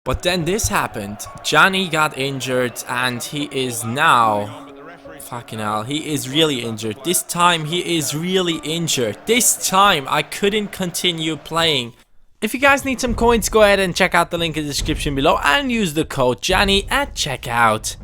But then this happened. Cani got injured and he is now... Fucking hell, he is really injured. This time he is really injured. This time I couldn't continue playing. If you guys need some coins, go ahead and check out the link in the description below and use the code Cani at checkout.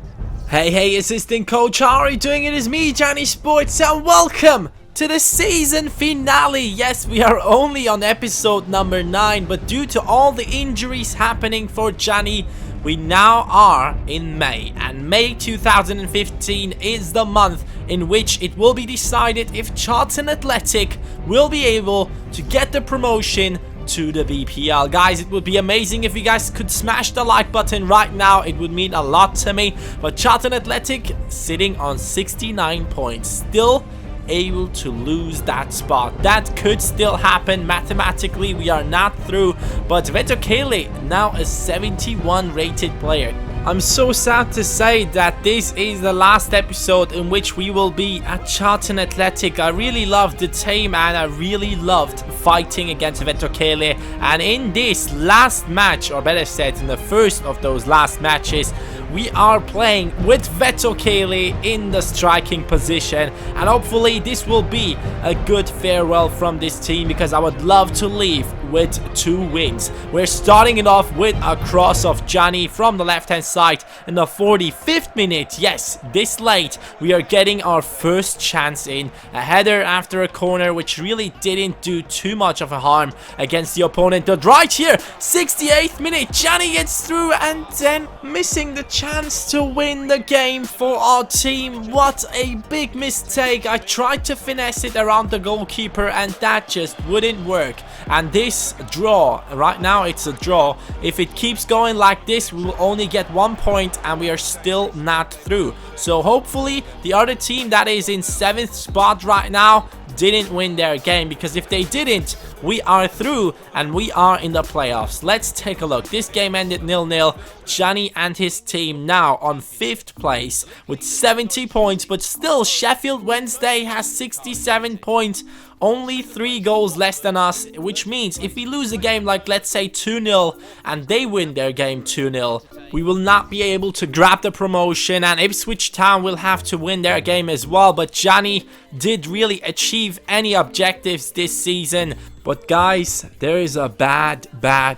Hey, assistant coach, how are you doing? It is me, Cani Sports, and welcome to the season finale. Yes, we are only on episode number 9, but due to all the injuries happening for Cani, we now are in May, and May 2015 is the month in which it will be decided if Charlton Athletic will be able to get the promotion to the BPL. Guys, it would be amazing if you guys could smash the like button right now. It would mean a lot to me. But Charlton Athletic sitting on 69 points, still able to lose that spot. That could still happen. Mathematically, we are not through, but Vetokele now a 71 rated player. I'm so sad to say that this is the last episode in which we will be at Charlton Athletic. I really loved the team and I really loved fighting against Vetokele, and in this last match, or better said in the first of those last matches, we are playing with Vetokele in the striking position, and hopefully this will be a good farewell from this team, because I would love to leave with 2 wins. We're starting it off with a cross of Cani from the left hand side in the 45th minute. Yes, this late we are getting our first chance in. A header after a corner, which really didn't do too much of a harm against the opponent. But right here, 68th minute, Cani gets through and then missing the chance to win the game for our team. What a big mistake. I tried to finesse it around the goalkeeper and that just wouldn't work. And this draw, right now it's a draw. If it keeps going like this, we will only get 1 point and we are still not through. So hopefully the other team that is in 7th spot right now didn't win their game, because if they didn't, we are through and we are in the playoffs. Let's take a look. This game ended 0-0. Cani and his team now on 5th place with 70 points, but still Sheffield Wednesday has 67 points. Only 3 goals less than us, which means if we lose a game like, let's say, 2-0 and they win their game 2-0, we will not be able to grab the promotion, and Ipswich Town will have to win their game as well. But Cani did really achieve any objectives this season. But guys, there is a bad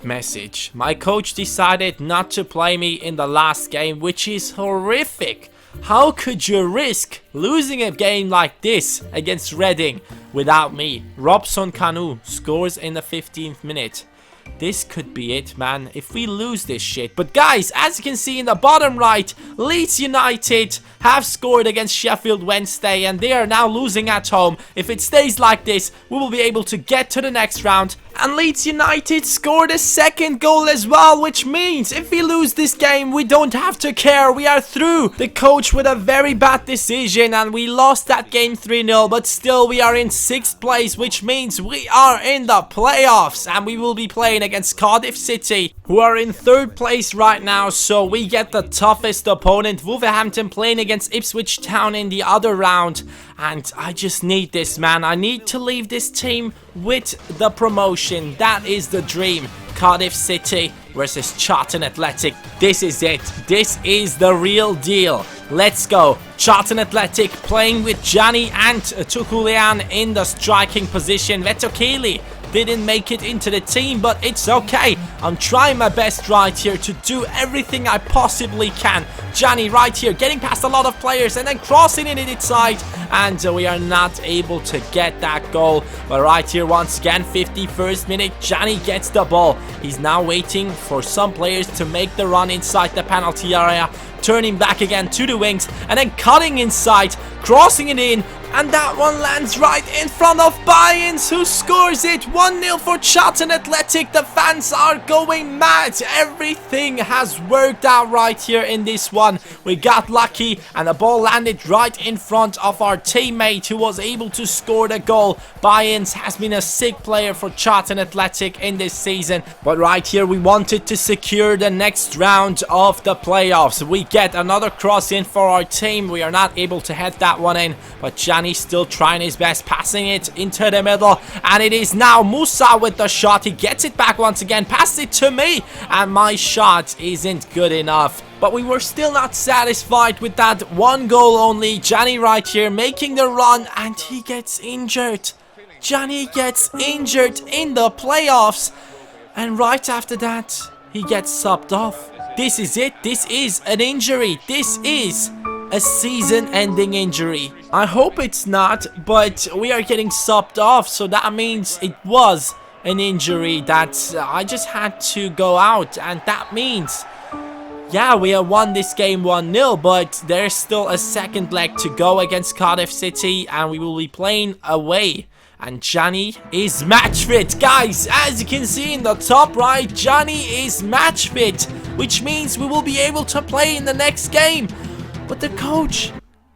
message. My coach decided not to play me in the last game, which is horrific. How could you risk losing a game like this against Reading without me? Robson Kanu scores in the 15th minute. This could be it, man, if we lose this shit. But guys, as you can see in the bottom right, Leeds United have scored against Sheffield Wednesday and they are now losing at home. If it stays like this, we will be able to get to the next round. And Leeds United scored a 2nd goal as well, which means if we lose this game, we don't have to care. We are through. The coach with a very bad decision and we lost that game 3-0, but still we are in 6th place, which means we are in the playoffs and we will be playing against Cardiff City, who are in 3rd place right now. So we get the toughest opponent, Wolverhampton, playing against Ipswich Town in the other round. And I just need this, man. I need to leave this team with the promotion. That is the dream. Cardiff City versus Charlton Athletic. This is it. This is the real deal. Let's go. Charlton Athletic playing with Cani and Tukulian in the striking position. Vetokele didn't make it into the team, but it's okay. I'm trying my best right here to do everything I possibly can. Cani right here getting past a lot of players and then crossing it inside, and we are not able to get that goal. But right here once again, 51st minute, Cani gets the ball. He's now waiting for some players to make the run inside the penalty area, turning back again to the wings and then cutting inside, crossing it in, and that one lands right in front of Bayerns, who scores it. 1-0 for Charlton Athletic. The fans are going mad. Everything has worked out right here in this one. We got lucky and the ball landed right in front of our teammate, who was able to score the goal. Bayerns has been a sick player for Charlton Athletic in this season, but right here we wanted to secure the next round of the playoffs. We get another cross in for our team. We are not able to head that one in, but Cani still trying his best, passing it into the middle, and it is now Musa with the shot. He gets it back once again, passes it to me, and my shot isn't good enough. But we were still not satisfied with that one goal only. Cani right here making the run, and he gets injured. Cani gets injured in the playoffs, and right after that he gets subbed off. This is it. This is an injury. This is a season-ending injury. I hope it's not, but we are getting subbed off, so that means it was an injury that I just had to go out, and that means, yeah, we have won this game 1-0, but there's still a second leg to go against Cardiff City, and we will be playing away. And Cani is match fit. Guys, as you can see in the top right, Cani is match fit, which means we will be able to play in the next game. But the coach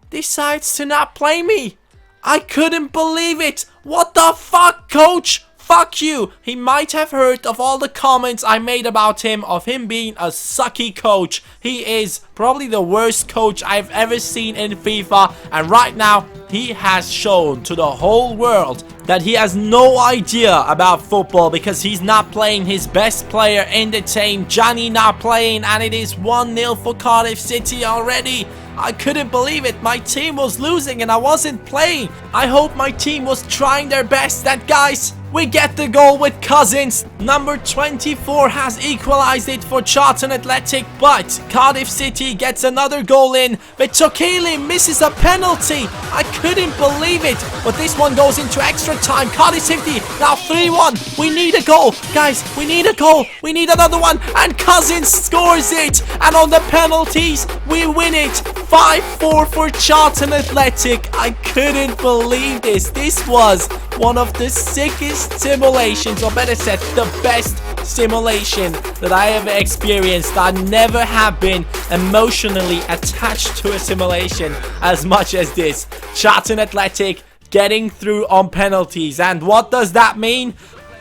decides to not play me. I couldn't believe it. What the fuck, coach? Fuck you. He might have heard of all the comments I made about him, of him being a sucky coach. He is probably the worst coach I've ever seen in FIFA. And right now, he has shown to the whole world that he has no idea about football, because he's not playing his best player in the team. Cani not playing, and it is 1-0 for Cardiff City already. I couldn't believe it. My team was losing and I wasn't playing. I hope my team was trying their best. And guys, we get the goal with Cousins. Number 24 has equalized it for Charlton Athletic, but Cardiff City gets another goal in. But Tokele misses a penalty. I couldn't believe it. But this one goes into extra time. Cardiff City now 3-1. We need a goal. Guys, we need a goal. We need another one. And Cousins scores it. And on the penalties, we win it. 5-4 for Charlton Athletic. I couldn't believe this. This was one of the sickest simulations, or better said, the best simulation that I have experienced. I never have been emotionally attached to a simulation as much as this. Charlton Athletic getting through on penalties. And what does that mean?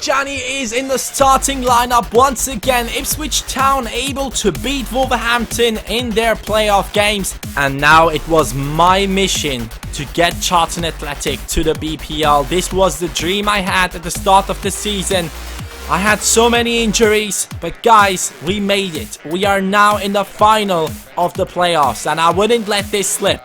Cani is in the starting lineup once again. Ipswich Town able to beat Wolverhampton in their playoff games. And now it was my mission to get Charlton Athletic to the BPL. This was the dream I had at the start of the season. I had so many injuries, but guys, we made it. We are now in the final of the playoffs, and I wouldn't let this slip.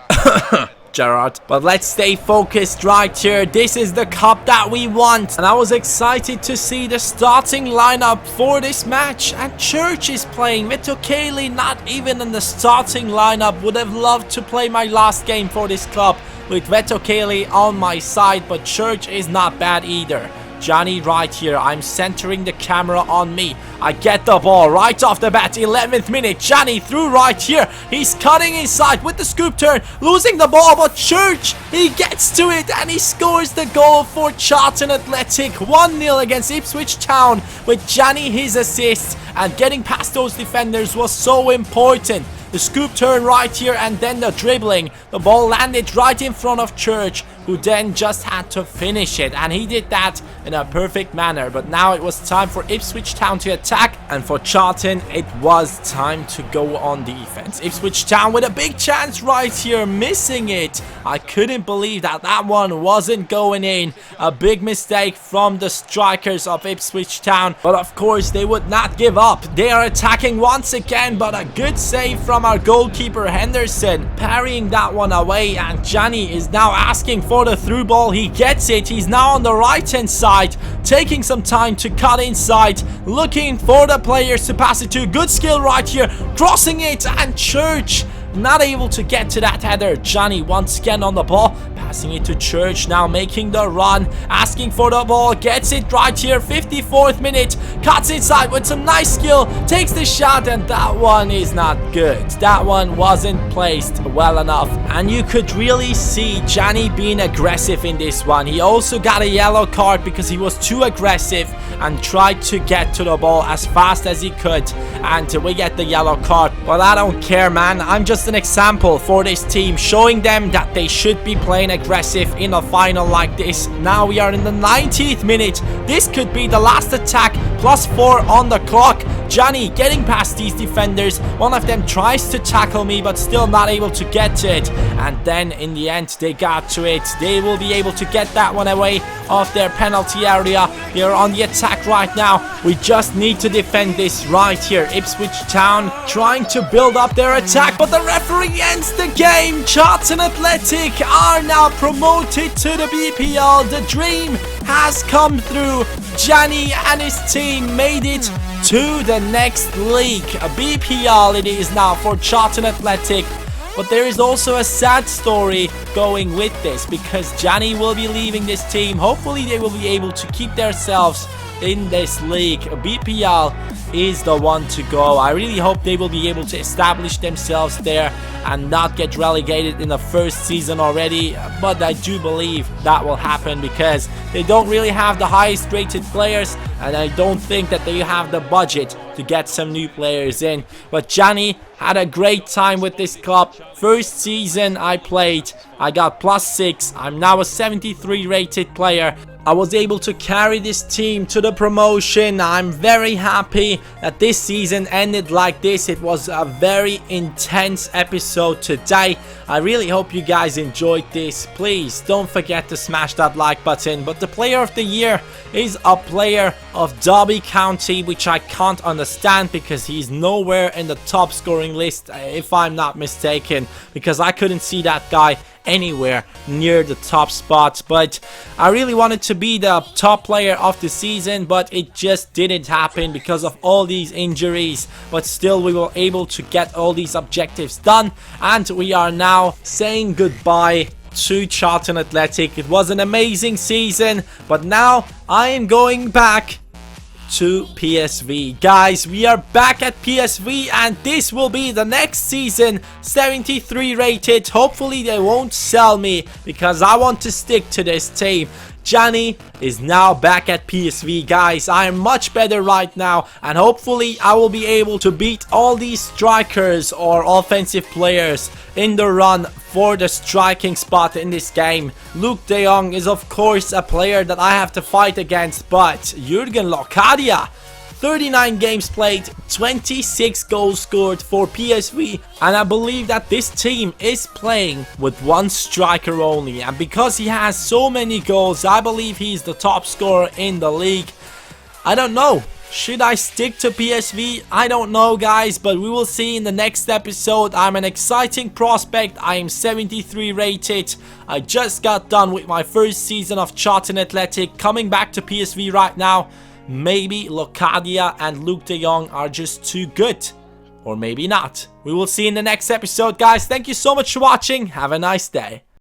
Gerard. But let's stay focused right here. This is the cup that we want, and I was excited to see the starting lineup for this match. And Church is playing. Metokele not even in the starting lineup. Would have loved to play my last game for this club with Vetokele on my side, but Church is not bad either. Cani right here. I'm centering the camera on me. I get the ball right off the bat. 11th minute. Cani through right here. He's cutting inside with the scoop turn. Losing the ball, but Church, he gets to it and he scores the goal for Charlton Athletic. 1-0 against Ipswich Town with Cani his assist. And getting past those defenders was so important. The scoop turn right here and then the dribbling. The ball landed right in front of Church, who then just had to finish it. And he did that in a perfect manner. But now it was time for Ipswich Town to attack. And for Charlton, it was time to go on defense. Ipswich Town with a big chance right here, missing it. I couldn't believe that that one wasn't going in. A big mistake from the strikers of Ipswich Town. But of course, they would not give up. They are attacking once again, but a good save from our goalkeeper Henderson, parrying that one away. And Cani is now asking for the through ball. He gets it. He's now on the right hand side, taking some time to cut inside, looking for the players to pass it to. Good skill right here, crossing it, and Church not able to get to that header. Cani once again on the ball, passing it to Church, now making the run, asking for the ball, gets it right here. 54th minute, cuts inside with some nice skill, takes the shot, and that one is not good. That one wasn't placed well enough, and you could really see Cani being aggressive in this one. He also got a yellow card because he was too aggressive and tried to get to the ball as fast as he could, and we get the yellow card. But I don't care, man. I'm just an example for this team, showing them that they should be playing aggressive in a final like this. Now we are in the 90th minute. This could be the last attack. +4 on the clock. Cani getting past these defenders. One of them tries to tackle me, but still not able to get to it. And then in the end, they got to it. They will be able to get that one away of their penalty area. They are on the attack right now. We just need to defend this right here. Ipswich Town trying to build up their attack, but the referee ends the game. Charlton Athletic are now promoted to the BPL. The dream has come through. Cani and his team made it to the next league. A BPL it is now for Charlton Athletic. But there is also a sad story going with this, because Cani will be leaving this team. Hopefully they will be able to keep themselves in this league. BPL is the one to go. I really hope they will be able to establish themselves there and not get relegated in the first season already, but I do believe that will happen because they don't really have the highest rated players, and I don't think that they have the budget to get some new players in. But Cani had a great time with this club. First season I played, I got +6. I'm now a 73 rated player. I was able to carry this team to the promotion. I'm very happy that this season ended like this. It was a very intense episode today. I really hope you guys enjoyed this. Please don't forget to smash that like button. But the player of the year is a player of Derby County, which I can't understand because he's nowhere in the top scoring list, if I'm not mistaken, because I couldn't see that guy anywhere near the top spot. But I really wanted to be the top player of the season, but it just didn't happen because of all these injuries. But still, we were able to get all these objectives done, and we are now saying goodbye to Charlton Athletic. It was an amazing season, but now I am going back to PSV. Guys, we are back at PSV, and this will be the next season, 73 rated. Hopefully they won't sell me because I want to stick to this team. Cani is now back at PSV, guys. I am much better right now, and hopefully I will be able to beat all these strikers or offensive players in the run for the striking spot in this game. Luke de Jong is of course a player that I have to fight against, but Jürgen Locadia, 39 games played, 26 goals scored for PSV, and I believe that this team is playing with one striker only, and because he has so many goals, I believe he's the top scorer in the league. I don't know. Should I stick to PSV? I don't know, guys, but we will see in the next episode. I'm an exciting prospect. I am 73 rated. I just got done with my first season of Charlton Athletic, coming back to PSV right now. Maybe Locadia and Luke de Jong are just too good, or maybe not. We will see in the next episode, guys. Thank you so much for watching. Have a nice day.